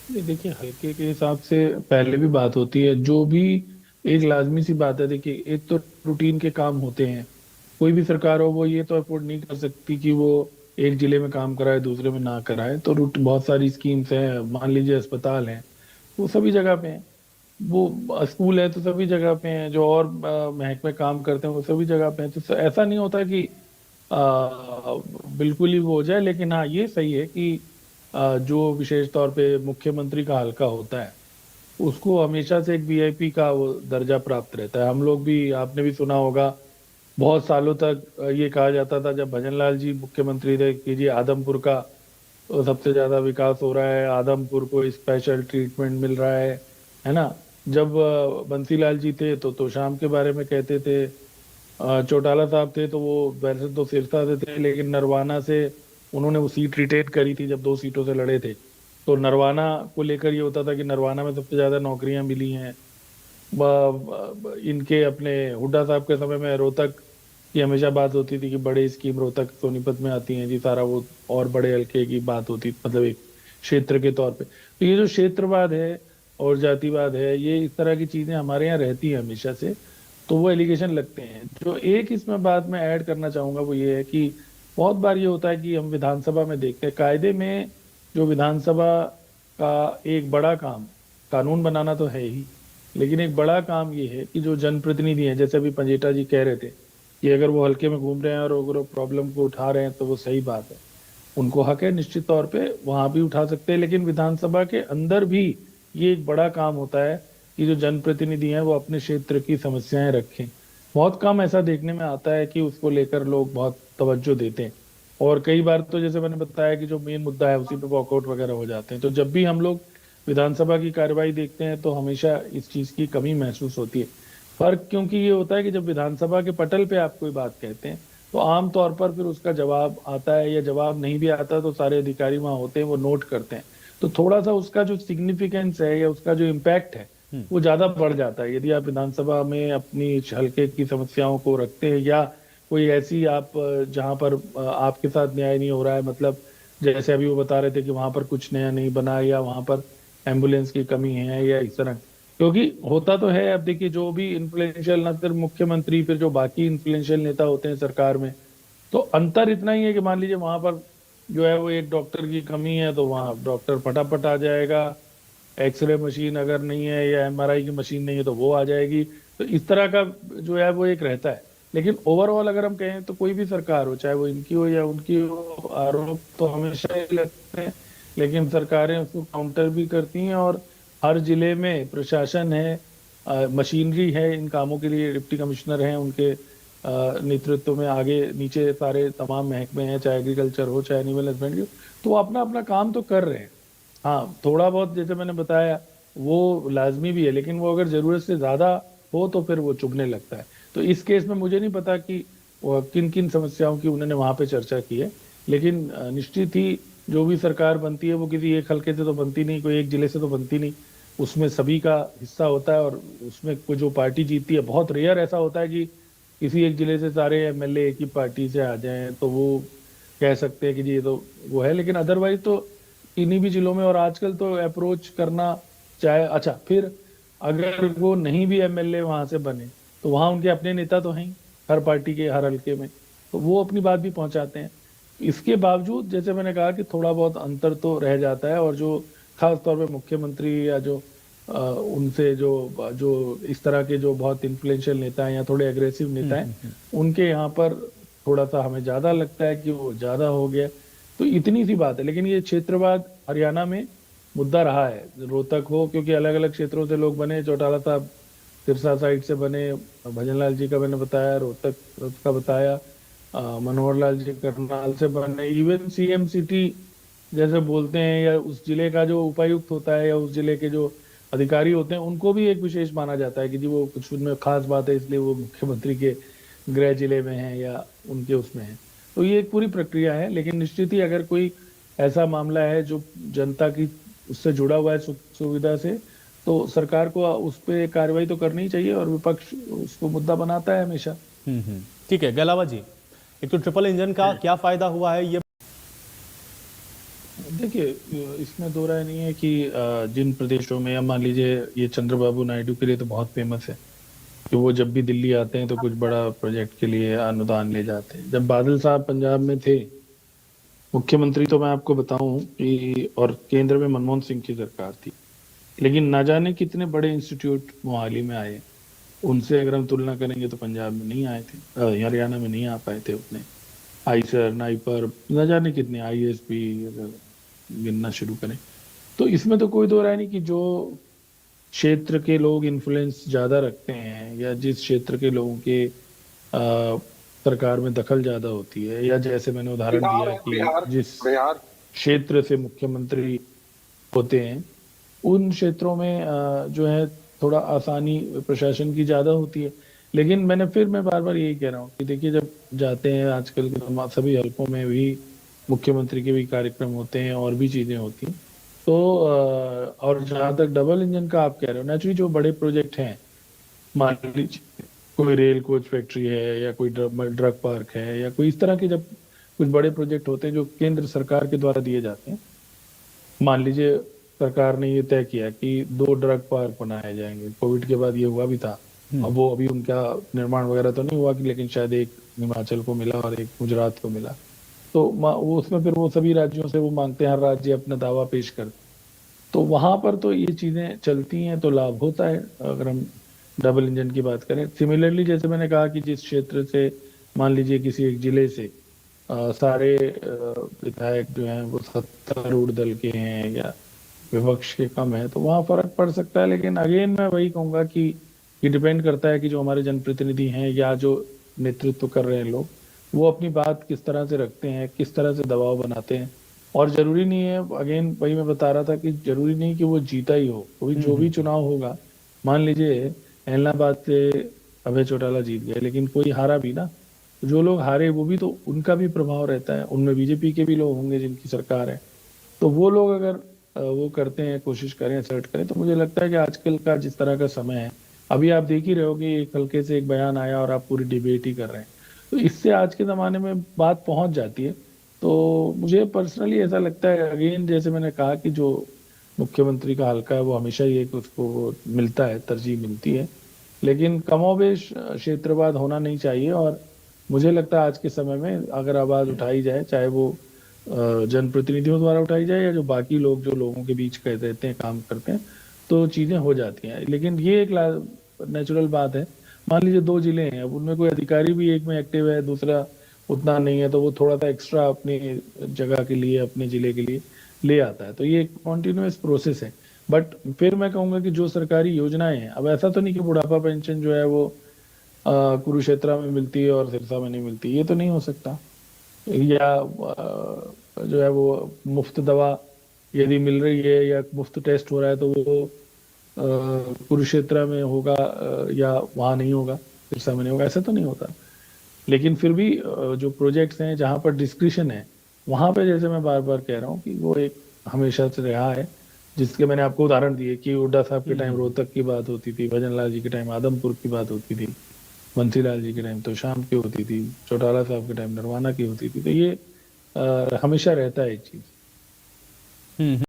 ये देखिए, हल्के के हिसाब से पहले भी बात होती है जो भी। एक लाजमी सी बात है, देखिए, एक तो रूटीन के काम होते हैं। कोई भी सरकार हो वो ये तो अफोर्ड नहीं कर सकती कि वो एक जिले में काम कराए दूसरे में ना कराए। तो रूट बहुत सारी स्कीम्स हैं, मान लीजिए अस्पताल हैं, वो सभी जगह पे हैं। वो स्कूल है तो सभी जगह पे हैं। जो और महकमे काम करते हैं वो सभी जगह पे हैं। तो ऐसा नहीं होता कि बिल्कुल ही वो हो जाए। लेकिन हाँ, ये सही है कि जो विशेष तौर पे मुख्यमंत्री का हल्का होता है उसको हमेशा से एक वीआईपी का वो दर्जा प्राप्त रहता है। हम लोग भी, आपने भी सुना होगा, बहुत सालों तक ये कहा जाता था जब भजनलाल जी मुख्यमंत्री थे कि जी आदमपुर का सबसे ज्यादा विकास हो रहा है, आदमपुर को स्पेशल ट्रीटमेंट मिल रहा है ना। जब बंसीलाल जी थे तो तोशाम के बारे में कहते थे। चौटाला साहब थे तो वो वैसे तो सिरसा से थे, लेकिन नरवाना से उन्होंने वो सीट रिटेन करी थी जब 2 सीटों से लड़े थे। तो नरवाना को लेकर ये होता था कि नरवाना में सबसे ज्यादा नौकरियां मिली हैं। इनके अपने हुड्डा साहब के समय में रोहतक की हमेशा बात होती थी कि बड़े स्कीम रोहतक सोनीपत में आती हैं जी, सारा वो और बड़े हल्के की बात होती, मतलब एक क्षेत्र के तौर पे। तो ये जो क्षेत्रवाद है और जातिवाद है, ये इस तरह की चीजें हमारे यहाँ रहती है हमेशा से। तो वो एलिगेशन लगते हैं। जो एक इसमें बात मैं ऐड करना चाहूंगा वो ये है कि बहुत बार ये होता है कि हम विधानसभा में देखते हैं, कायदे में जो विधानसभा का एक बड़ा काम, कानून बनाना तो है ही, लेकिन एक बड़ा काम ये है कि जो जनप्रतिनिधि हैं, जैसे अभी पंजेटा जी कह रहे थे कि अगर वो हल्के में घूम रहे हैं और अगर वो प्रॉब्लम को उठा रहे हैं तो वो सही बात है, उनको हक है निश्चित तौर पे वहां भी उठा सकते हैं। लेकिन विधानसभा के अंदर भी ये एक बड़ा काम होता है कि जो जनप्रतिनिधि हैं वो अपने क्षेत्र की समस्याएं रखें। बहुत कम ऐसा देखने में आता है कि उसको लेकर लोग बहुत तवज्जो देते हैं। और कई बार तो जैसे मैंने बताया कि जो मेन मुद्दा है उसी पे वॉकआउट वगैरह हो जाते हैं। तो जब भी हम लोग विधानसभा की कार्यवाही देखते हैं तो हमेशा इस चीज की कमी महसूस होती है। फर्क क्योंकि ये होता है कि जब विधानसभा के पटल पे आप कोई बात कहते हैं तो आम तौर पर फिर उसका जवाब आता है, या जवाब नहीं भी आता तो सारे अधिकारी वहां होते हैं, वो नोट करते हैं। तो थोड़ा सा उसका जो सिग्निफिकेंस है या उसका जो इम्पैक्ट है हम्म। वो ज्यादा बढ़ जाता है यदि आप विधानसभा में अपनी हल्के की समस्याओं को रखते हैं, या कोई ऐसी आप जहां पर आपके साथ न्याय नहीं हो रहा है। मतलब जैसे अभी वो बता रहे थे कि वहां पर कुछ नया नहीं बना, या वहां पर एम्बुलेंस की कमी है, या इस तरह। क्योंकि होता तो है, अब देखिए, जो भी इन्फ्लुएंशियल, ना सिर्फ मुख्यमंत्री, फिर जो बाकी इन्फ्लुएंशियल नेता होते हैं सरकार में, तो अंतर इतना ही है कि मान लीजिए वहां पर जो है वो एक डॉक्टर की कमी है तो वहां डॉक्टर फटाफट आ जाएगा। एक्सरे मशीन अगर नहीं है या एमआरआई की मशीन नहीं है तो वो आ जाएगी। तो इस तरह का जो है वो एक रहता है। लेकिन ओवरऑल अगर हम कहें तो कोई भी सरकार हो, चाहे वो इनकी हो या उनकी हो, आरोप तो हमेशा ही लगते हैं। लेकिन सरकारें उसको काउंटर भी करती हैं। और हर जिले में प्रशासन है, मशीनरी है इन कामों के लिए, डिप्टी कमिश्नर हैं उनके नेतृत्व में, आगे नीचे सारे तमाम महकमे हैं, चाहे एग्रीकल्चर हो चाहे एनिमल हस्बेंड्री हो। तो वो अपना अपना काम तो कर रहे हैं। हाँ, थोड़ा बहुत जैसे मैंने बताया वो लाजमी भी है, लेकिन वो अगर जरूरत से ज्यादा हो तो फिर वो चुभने लगता है। तो इस केस में मुझे नहीं पता कि किन किन समस्याओं की उन्होंने वहां पे चर्चा की है। लेकिन निश्चित ही जो भी सरकार बनती है वो किसी एक हलके से तो बनती नहीं, कोई एक जिले से तो बनती नहीं। उसमें सभी का हिस्सा होता है। और उसमें कोई जो पार्टी जीतती है, बहुत रेयर ऐसा होता है कि किसी एक जिले से सारे एमएलए एक ही पार्टी से आ जाएं तो वो कह सकते हैं कि जी ये तो वो है। लेकिन अदरवाइज तो इन्हीं भी जिलों में, और आजकल तो अप्रोच करना, चाहे अच्छा फिर अगर वो नहीं भी एमएलए वहां से बने तो वहां उनके अपने नेता तो हैं ही, हर पार्टी के हर हल्के में, तो वो अपनी बात भी पहुंचाते हैं। इसके बावजूद जैसे मैंने कहा कि थोड़ा बहुत अंतर तो रह जाता है। और जो खास तौर पे मुख्यमंत्री या जो उनसे जो जो इस तरह के जो बहुत इन्फ्लुएंशियल नेता हैं या थोड़े एग्रेसिव नेता हैं, उनके यहाँ पर थोड़ा सा हमें ज्यादा लगता है कि वो ज्यादा हो गया। तो इतनी सी बात है। लेकिन ये क्षेत्रवाद हरियाणा में मुद्दा रहा है, रोहतक हो, क्योंकि अलग अलग क्षेत्रों से लोग बने। चौटाला साहब सिरसा साइड से बने, भजनलाल जी का मैंने बताया, रोहतक का बताया, मनोहर लाल जी करनाल से बने। इवन सीएम सिटी जैसे बोलते हैं, या उस जिले का जो उपायुक्त होता है या उस जिले के जो अधिकारी होते हैं, उनको भी एक विशेष माना जाता है कि जी वो कुछ उनमें खास बात है इसलिए वो मुख्यमंत्री के गृह जिले में है या उनके उसमें है। तो ये एक पूरी प्रक्रिया है। लेकिन निश्चित ही अगर कोई ऐसा मामला है जो जनता की उससे जुड़ा हुआ है, सुविधा से, तो सरकार को उस पर कार्रवाई तो करनी ही चाहिए। और विपक्ष उसको मुद्दा बनाता है हमेशा। ठीक है गलावा जी, एक तो ट्रिपल इंजन का क्या फायदा हुआ है ये। देखिए, इसमें दो राय नहीं है कि जिन प्रदेशों में, अब मान लीजिए ये चंद्रबाबू नायडू के लिए तो बहुत फेमस है कि वो जब भी दिल्ली आते हैं तो कुछ बड़ा प्रोजेक्ट के लिए अनुदान ले जाते हैं। जब बादल साहब पंजाब में थे मुख्यमंत्री, तो मैं आपको बताऊं कि, और केंद्र में मनमोहन सिंह की सरकार थी, लेकिन ना जाने कितने बड़े इंस्टीट्यूट मोहाली में आए। उनसे अगर हम तुलना करेंगे तो पंजाब में नहीं आए थे, हरियाणा में नहीं आ पाए थे उतने। आईसर, नाइपर, न जाने कितने आईएसपी गिनना शुरू करें। तो इसमें तो कोई दो राय नहीं कि जो क्षेत्र के लोग इन्फ्लुएंस ज्यादा रखते हैं, या जिस क्षेत्र के लोगों के सरकार में दखल ज्यादा होती है, या जैसे मैंने उदाहरण बिहार दिया है, कि बिहार। जिस बिहार। क्षेत्र से मुख्यमंत्री होते हैं, उन क्षेत्रों में जो है थोड़ा आसानी प्रशासन की ज्यादा होती है। लेकिन मैं बार बार यही कह रहा हूँ कि देखिए, जब जाते हैं आजकल के सभी हलकों में भी मुख्यमंत्री के भी कार्यक्रम होते हैं और भी चीजें होती हैं। तो और जहां तक डबल इंजन का आप कह रहे हो, नेचुरली जो बड़े प्रोजेक्ट हैं, मान लीजिए कोई रेल कोच फैक्ट्री है, या कोई ड्रग पार्क है, या कोई इस तरह के जब कुछ बड़े प्रोजेक्ट होते हैं जो केंद्र सरकार के द्वारा दिए जाते हैं। मान लीजिए सरकार ने ये तय किया कि 2 ड्रग पार्क बनाए जाएंगे, कोविड के बाद ये हुआ भी था। अब वो अभी उनका निर्माण वगैरह तो नहीं हुआ कि, लेकिन शायद एक हिमाचल को मिला और एक गुजरात को मिला। तो वो उसमें फिर वो सभी राज्यों से वो मांगते हैं, हर राज्य अपना दावा पेश कर। तो वहां पर तो ये चीजें चलती हैं तो लाभ होता है, अगर हम डबल इंजन की बात करें। सिमिलरली जैसे मैंने कहा कि जिस क्षेत्र से, मान लीजिए किसी एक जिले से सारे विधायक जो हैं वो सत्तारूढ़ दल के हैं या विपक्ष के कम है, तो वहां फर्क पड़ सकता है। लेकिन अगेन मैं वही कहूंगा कि ये डिपेंड करता है कि जो हमारे जनप्रतिनिधि हैं या जो नेतृत्व कर रहे हैं लोग, वो अपनी बात किस तरह से रखते हैं, किस तरह से दबाव बनाते हैं। और जरूरी नहीं है, अगेन वही मैं बता रहा था कि जरूरी नहीं कि वो जीता ही हो, कोई जो भी चुनाव होगा। मान लीजिए एलनाबाद से अभय चौटाला जीत गए, लेकिन कोई हारा भी ना, तो जो लोग हारे वो भी तो, उनका भी प्रभाव रहता है, उनमें बीजेपी के भी लोग होंगे जिनकी सरकार है। तो वो लोग अगर वो करते हैं, कोशिश करें, असर्ट करें, तो मुझे लगता है कि आजकल का जिस तरह का समय है, अभी आप देख ही रहे हो कि एक हल्के से एक बयान आया और आप पूरी डिबेट ही कर रहे हैं। तो इससे आज के जमाने में बात पहुंच जाती है। तो मुझे पर्सनली ऐसा लगता है, अगेन जैसे मैंने कहा कि जो मुख्यमंत्री का हल्का है वो हमेशा ही एक उसको वो मिलता है, तरजीह मिलती है। लेकिन कमोबेश क्षेत्रवाद होना नहीं चाहिए। और मुझे लगता है आज के समय में अगर आवाज उठाई जाए, चाहे वो जनप्रतिनिधियों द्वारा उठाई जाए या जो बाकी लोग जो लोगों के बीच कह देते हैं, काम करते हैं, तो चीजें हो जाती हैं। लेकिन ये एक नेचुरल बात है। मान लीजिए 2 जिले हैं, अब उनमें कोई अधिकारी भी एक में एक्टिव है, दूसरा उतना नहीं है, तो वो थोड़ा सा एक्स्ट्रा अपनी जगह के लिए, अपने जिले के लिए ले आता है। तो ये एक कॉन्टिन्यूस प्रोसेस है। बट फिर मैं कहूंगा कि जो सरकारी योजनाएं हैं, अब ऐसा तो नहीं कि बुढ़ापा पेंशन जो है वो कुरुक्षेत्र में मिलती है और सिरसा में नहीं मिलती, ये तो नहीं हो सकता। या जो है वो मुफ्त दवा यदि मिल रही है या मुफ्त टेस्ट हो रहा है, तो वो कुरुक्षेत्र में होगा या वहां नहीं होगा, सिरसा में नहीं होगा, ऐसा तो नहीं होता। लेकिन फिर भी जो प्रोजेक्ट्स हैं जहां पर डिस्क्रिशन है, वहां पे जैसे मैं बार बार कह रहा हूँ कि वो एक हमेशा से रहा है। जिसके मैंने आपको उदाहरण दिए कि हुड्डा साहब के टाइम रोहतक की बात होती थी, भजन लाल जी के टाइम आदमपुर की बात होती थी, बंसीलाल जी के टाइम तो शाम की होती थी, चौटाला साहब के टाइम नरवाना की होती थी। तो ये हमेशा रहता है एक चीज।